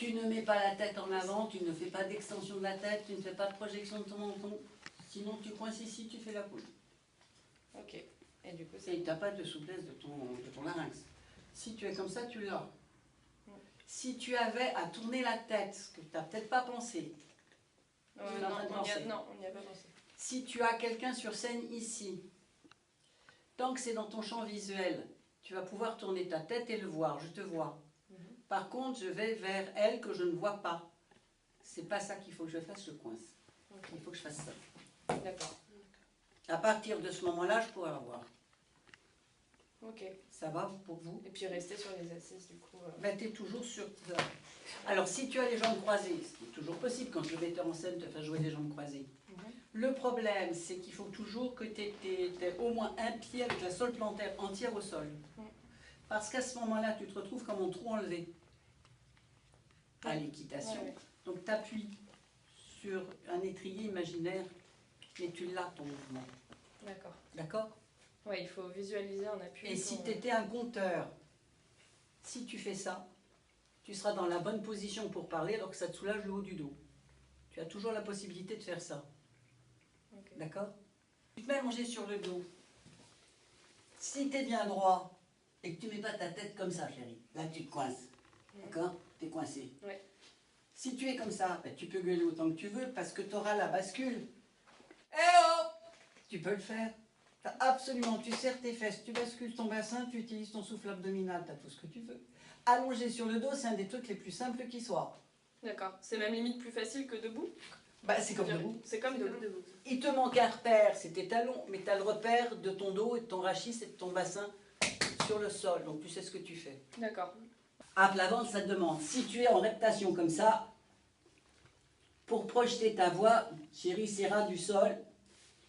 Tu ne mets pas la tête en avant, tu ne fais pas d'extension de la tête, tu ne fais pas de projection de ton menton. Sinon, tu coinces ici, tu fais la poule. Ok. Et du coup, Et tu n'as pas de souplesse de ton larynx. Si tu es comme ça, tu l'as. Si tu avais à tourner la tête, ce que tu n'as peut-être pas pensé. Non, on n'y a pas pensé. Si tu as quelqu'un sur scène ici, tant que c'est dans ton champ visuel, tu vas pouvoir tourner ta tête et le voir, je te vois. Par contre, je vais vers elle que je ne vois pas. C'est pas ça qu'il faut que je fasse, je coince. Okay. Il faut que je fasse ça. D'accord. À partir de ce moment-là, je pourrai la voir. Ok. Ça va pour vous? Et puis rester sur les assises, du coup. Ben, tu es toujours sur... Alors, si tu as les jambes croisées, ce qui est toujours possible quand le metteur en scène te fait jouer les jambes croisées. Le problème, c'est qu'il faut toujours que tu aies au moins un pied avec la sole plantaire entière au sol. Parce qu'à ce moment-là, tu te retrouves comme en trou enlevé à l'équitation. Donc, tu appuies sur un étrier imaginaire, mais tu l'as ton mouvement. D'accord. D'accord? Oui, il faut visualiser un appui. Et si tu étais un conteur, si tu fais ça, tu seras dans la bonne position pour parler alors que ça te soulage le haut du dos. Tu as toujours la possibilité de faire ça. Okay. D'accord? Tu te mets allongé sur le dos. Si tu es bien droit et que tu ne mets pas ta tête comme ça, chérie, là tu te coinces. D'accord? Tu es coincé. Ouais. Si tu es comme ça, ben, tu peux gueuler autant que tu veux parce que tu auras la bascule. Eh oh! Tu peux le faire. Absolument, tu serres tes fesses, tu bascules ton bassin, tu utilises ton souffle abdominal, tu as tout ce que tu veux. Allongé sur le dos, c'est un des trucs les plus simples qui soient. D'accord. C'est même limite plus facile que debout? Bah, c'est comme debout. C'est comme debout. Il te manque un repère, c'est tes talons, mais tu as le repère de ton dos et de ton rachis et de ton bassin sur le sol, donc tu sais ce que tu fais. D'accord. À plat ventre, ça te demande, si tu es en reptation comme ça, pour projeter ta voix, chérie, c'est ras du sol,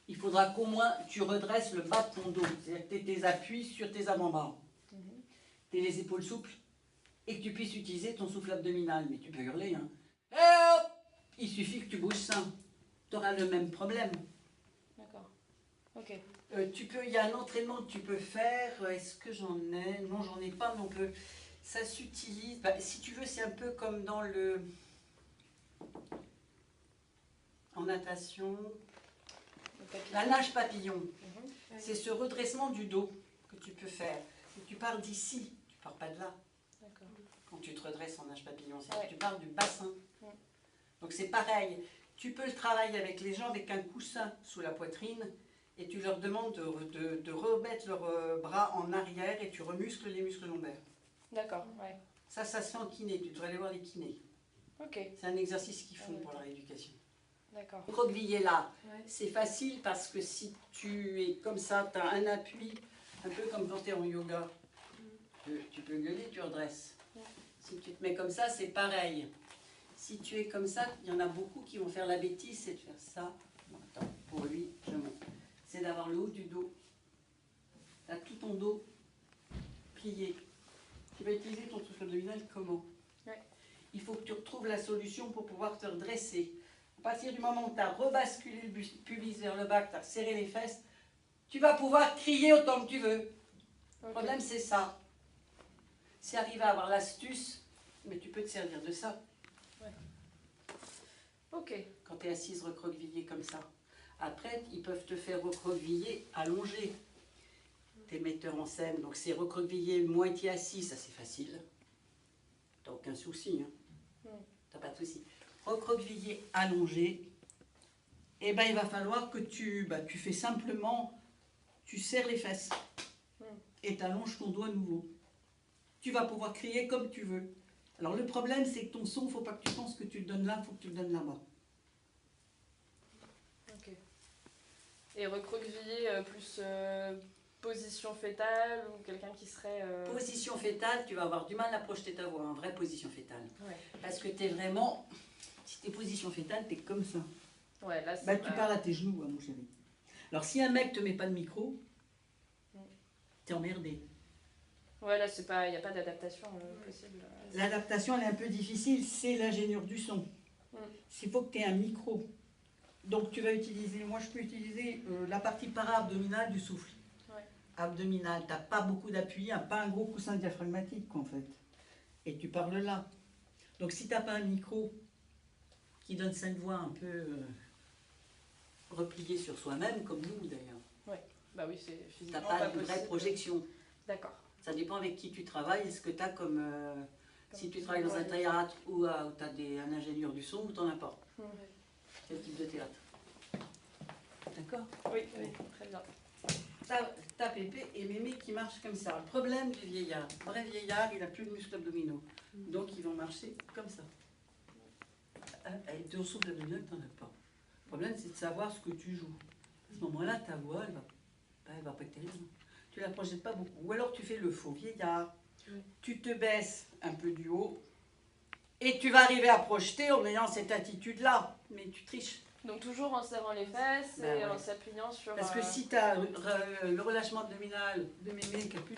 il faudra qu'au moins tu redresses le bas de ton dos, c'est-à-dire que tu aies tes appuis sur tes avant-bras, tu aies les épaules souples et que tu puisses utiliser ton souffle abdominal. Mais tu peux hurler, hein. Et hop! Il suffit que tu bouges ça, tu auras le même problème. D'accord. Ok. Il y a un entraînement que tu peux faire, est-ce que j'en ai? Non, j'en ai pas, mais ça s'utilise, bah, si tu veux, c'est un peu comme dans en natation. La nage papillon, c'est ce redressement du dos que tu peux faire. Et tu pars d'ici, tu pars pas de là. Quand tu te redresses en nage papillon, c'est que tu pars du bassin. Donc c'est pareil, tu peux le travailler avec les gens avec un coussin sous la poitrine et tu leur demandes de remettre leurs bras en arrière et tu remuscles les muscles lombaires. D'accord, ouais. Ça se fait en kiné, tu devrais aller voir les kinés. Ok. C'est un exercice qu'ils font pour la rééducation. D'accord. Recroqueviller là, c'est facile parce que si tu es comme ça, tu as un appui, un peu comme quand tu es en yoga. Tu peux gueuler, tu redresses. Si tu te mets comme ça, c'est pareil. Si tu es comme ça, il y en a beaucoup qui vont faire la bêtise, c'est de faire ça. Non, attends, pour lui, je monte. C'est d'avoir le haut du dos. Tu as tout ton dos plié. Tu vas utiliser ton souffle abdominal comment? Il faut que tu retrouves la solution pour pouvoir te redresser. À partir du moment où tu as rebasculé le pubis vers le bas, que tu as serré les fesses, tu vas pouvoir crier autant que tu veux. Le problème, c'est ça. C'est arriver à avoir l'astuce, mais tu peux te servir de ça. Ok. Quand tu es assise recroquevillée comme ça. Après, ils peuvent te faire recroqueviller allongé. Tes metteurs en scène, donc c'est recroquevillé moitié assis, ça c'est facile. T'as aucun souci, hein. T'as pas de souci. Recroquevillé allongé, et ben il va falloir que tu fais simplement, tu serres les fesses et t'allonges ton dos à nouveau. Tu vas pouvoir crier comme tu veux. Alors le problème c'est que ton son, il ne faut pas que tu penses que tu le donnes là, il faut que tu le donnes là-bas. Ok. Et recroqueviller plus position fétale ou quelqu'un qui serait... Position fétale, tu vas avoir du mal à projeter ta voix, en vraie position fétale. Ouais. Parce que tu es vraiment, si tu es position fétale, tu es comme ça. Ouais, là, tu parles à tes genoux, hein, mon chéri. Alors si un mec ne te met pas de micro, t'es emmerdé. Ouais, là, il n'y a pas d'adaptation possible. L'adaptation, elle est un peu difficile, c'est l'ingénieur du son. Il faut que tu aies un micro. Donc tu vas utiliser, moi je peux utiliser la partie para-abdominale du souffle. Abdominal, tu n'as pas beaucoup d'appui, pas un gros coussin diaphragmatique en fait. Et tu parles là. Donc si tu n'as pas un micro qui donne cette voix un peu repliée sur soi-même, comme nous d'ailleurs, Bah oui, c'est tu physiquement n'as pas pas une vraie possible. projection. D'accord. Ça dépend avec qui tu travailles et ce que tu as comme... si tu travailles dans un Ouais. théâtre ou tu as un ingénieur du son ou tu n'en as pas. Mhm. Quel type de théâtre. D'accord. Oui, oui, très bien. T'as Pépé et Mémé qui marchent comme ça. Le problème du vieillard, vrai vieillard, il n'a plus de muscles abdominaux. Donc ils vont marcher comme ça. Avec deux muscles abdominaux, tu n'en as pas. Le problème, c'est de savoir ce que tu joues. À ce moment-là, ta voix, elle va pas être terrible. Tu la projettes pas beaucoup. Ou alors tu fais le faux vieillard. Tu te baisses un peu du haut et tu vas arriver à projeter en ayant cette attitude-là. Mais tu triches. Donc toujours en serrant les fesses Ben et ouais. en s'appuyant sur... Parce que si tu as le relâchement abdominal de Mémé qui n'a plus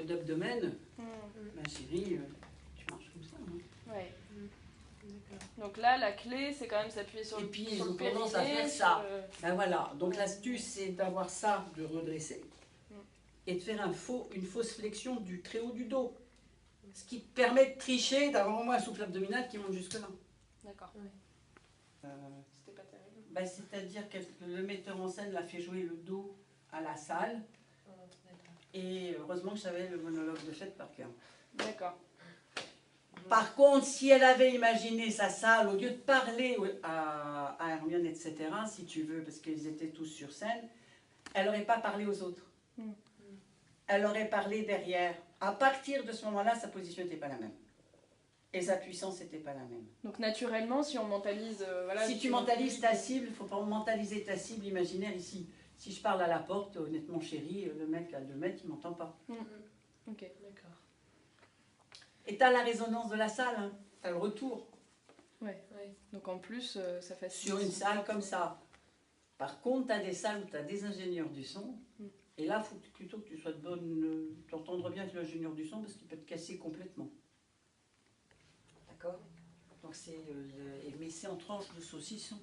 d'abdomen, ben chérie, tu marches comme ça. Hein. Ouais. Donc là, la clé, c'est quand même s'appuyer sur Et le puis, sur ils le ont tendance à périnée, faire sur ça. le- Ben voilà, donc l'astuce c'est d'avoir ça, de redresser, et de faire une fausse flexion du très haut du dos. Ce qui te permet de tricher, d'avoir au moins un souffle abdominal qui monte jusque-là. D'accord. C'était pas terrible. Ben, c'est-à-dire que le metteur en scène l'a fait jouer le dos à la salle, et heureusement que je savais le monologue de fête par cœur. D'accord. Par contre, si elle avait imaginé sa salle, au lieu de parler à Hermione, etc., si tu veux, parce qu'ils étaient tous sur scène, elle n'aurait pas parlé aux autres. Elle aurait parlé derrière. À partir de ce moment-là, sa position n'était pas la même. Et sa puissance n'était pas la même. Donc naturellement, si on mentalise... voilà, Si tu mentalises ta cible, il faut pas mentaliser ta cible imaginaire ici. Si je parle à la porte, honnêtement chérie, le mec à 2 mètres, il ne m'entend pas. Ok, d'accord. Et tu as la résonance de la salle, hein. Tu as le retour. Ouais. Donc en plus, ça facilite. Sur une salle comme ça. Par contre, tu as des salles où tu as des ingénieurs du son. Et là, il faut plutôt que tu sois de bonne... t'entendre bien avec l'ingénieur du son parce qu'il peut te casser complètement. D'accord. Donc c'est... mais c'est en tranche de saucisson.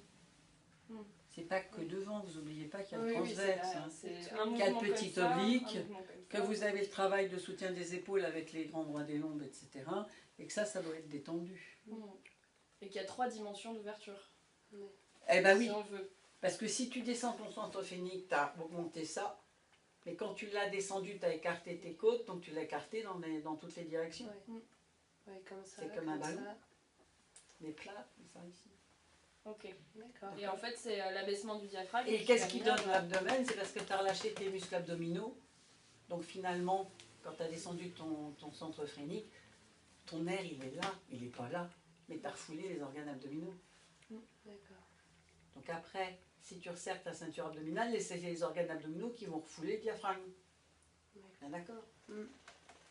C'est pas que devant, vous n'oubliez pas qu'il y a le transverse. Hein. C'est un mouvement petit comme ça, oblique, un mouvement comme que ça. vous avez le travail de soutien des épaules avec les grands bras des lombes, etc. Et que ça doit être détendu. Et qu'il y a 3 dimensions d'ouverture. Eh ben oui, Si on veut. parce que si tu descends ton centre phénique, tu as augmenté ça. Mais quand tu l'as descendu, tu as écarté tes côtes, donc tu l'as écarté dans toutes les directions. Ouais, comme ça. C'est comme un ballon. ça. Les plats, ça ici. Ok. D'accord. Et en fait, c'est l'abaissement du diaphragme. Et qu'est-ce qui permet donne l'abdomen? C'est parce que tu as relâché tes muscles abdominaux. Donc finalement, quand tu as descendu ton centre phrénique, ton air, il est là, il n'est pas là. Mais tu as refoulé les organes abdominaux. D'accord. Donc après, si tu resserres ta ceinture abdominale, c'est les organes abdominaux qui vont refouler le diaphragme. D'accord.